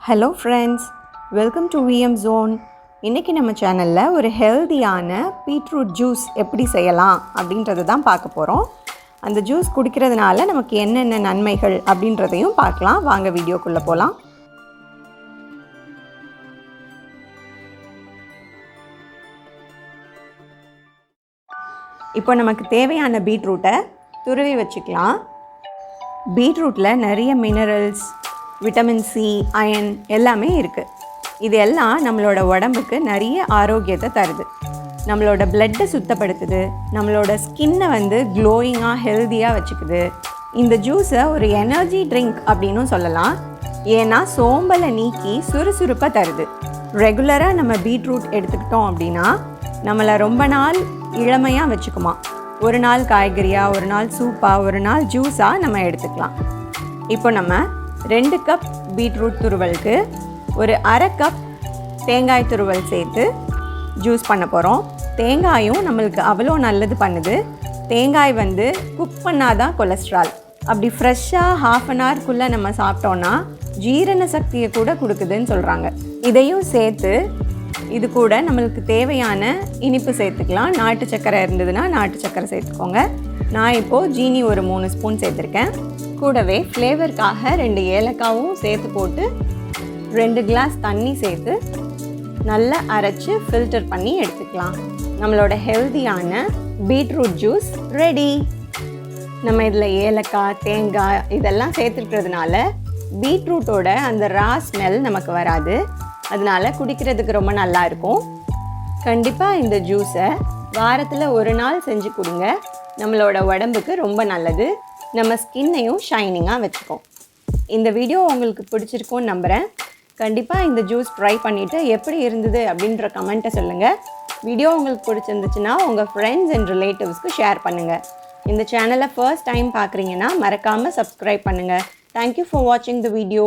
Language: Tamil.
Hello friends, welcome to VM zone. இன்றைக்கி நம்ம சேனலில் ஒரு ஹெல்தியான பீட்ரூட் ஜூஸ் எப்படி செய்யலாம் அப்படின்றது தான் பார்க்க போகிறோம். அந்த ஜூஸ் குடிக்கிறதுனால நமக்கு என்னென்ன நன்மைகள் அப்படின்றதையும் பார்க்கலாம். வாங்க வீடியோக்குள்ளே போகலாம். இப்போ நமக்கு தேவையான பீட்ரூட்டை துருவி வச்சுக்கலாம். பீட்ரூட்டில் நிறைய மினரல்ஸ், விட்டமின் சி, அயன் எல்லாமே இருக்குது. இது எல்லாம் நம்மளோட உடம்புக்கு நிறைய ஆரோக்கியத்தை தருது. நம்மளோட பிளட்டை சுத்தப்படுத்துது, நம்மளோட ஸ்கின்னை க்ளோயிங்காக ஹெல்த்தியாக வச்சுக்குது. இந்த ஜூஸை ஒரு எனர்ஜி ட்ரிங்க் அப்படின்னும் சொல்லலாம். ஏன்னா சோம்பலை நீக்கி சுறுசுறுப்பாக தருது. ரெகுலராக நம்ம பீட்ரூட் எடுத்துக்கிட்டோம் அப்படின்னா நம்மளை ரொம்ப நாள் இளமையாக வச்சுக்குமா. ஒரு நாள் காய்கறியாக, ஒரு நாள் சூப்பாக, ஒரு நாள் ஜூஸாக நம்ம எடுத்துக்கலாம். இப்போ நம்ம 2 கப் பீட்ரூட் துருவலுக்கு ஒரு அரை கப் தேங்காய் துருவல் சேர்த்து ஜூஸ் பண்ண போகிறோம். தேங்காயும் நம்மளுக்கு அவ்வளோ நல்லது பண்ணுது. தேங்காய் குக் பண்ணாதான் கொலஸ்ட்ரால். அப்படி ஃப்ரெஷ்ஷாக ½ அன் ஹவர்க்குள்ளே நம்ம சாப்பிட்டோன்னா ஜீரண சக்தியை கூட கொடுக்குதுன்னு சொல்கிறாங்க. இதையும் சேர்த்து இது கூட நம்மளுக்கு தேவையான இனிப்பு சேர்த்துக்கலாம். நாட்டு சர்க்கரை இருந்ததுன்னா நாட்டு சர்க்கரை சேர்த்துக்கோங்க. நான் இப்போது ஜீனி ஒரு 3 ஸ்பூன் சேர்த்துருக்கேன். கூடவே ஃப்ளேவருக்காக 2 ஏலக்காவும் சேர்த்து போட்டு 2 கிளாஸ் தண்ணி சேர்த்து நல்லா அரைச்சி ஃபில்டர் பண்ணி எடுத்துக்கலாம். நம்மளோட ஹெல்தியான பீட்ரூட் ஜூஸ் ரெடி. நம்ம இதில் ஏலக்காய், தேங்காய் இதெல்லாம் சேர்த்துக்கிறதுனால பீட்ரூட்டோட அந்த ரா ஸ்மெல் நமக்கு வராது. அதனால குடிக்கிறதுக்கு ரொம்ப நல்லா இருக்கும். கண்டிப்பாக இந்த ஜூஸை வாரத்தில் ஒரு நாள் செஞ்சு கொடுங்க. நம்மளோட உடம்புக்கு ரொம்ப நல்லது. நம்ம ஸ்கின்னையும் ஷைனிங்காக வச்சுக்கோம். இந்த வீடியோ உங்களுக்கு பிடிச்சிருக்கும்னு நம்புகிறேன். கண்டிப்பாக இந்த ஜூஸ் ட்ரை பண்ணிவிட்டு எப்படி இருந்தது அப்படின்ற கமெண்ட்டை சொல்லுங்கள். வீடியோ உங்களுக்கு பிடிச்சிருந்துச்சுன்னா உங்கள் ஃப்ரெண்ட்ஸ் அண்ட் ரிலேட்டிவ்ஸ்க்கு ஷேர் பண்ணுங்கள். இந்த சேனலை ஃபர்ஸ்ட் டைம் பார்க்குறீங்கன்னா மறக்காமல் சப்ஸ்கிரைப் பண்ணுங்கள். தேங்க்யூ ஃபார் வாட்சிங் த வீடியோ.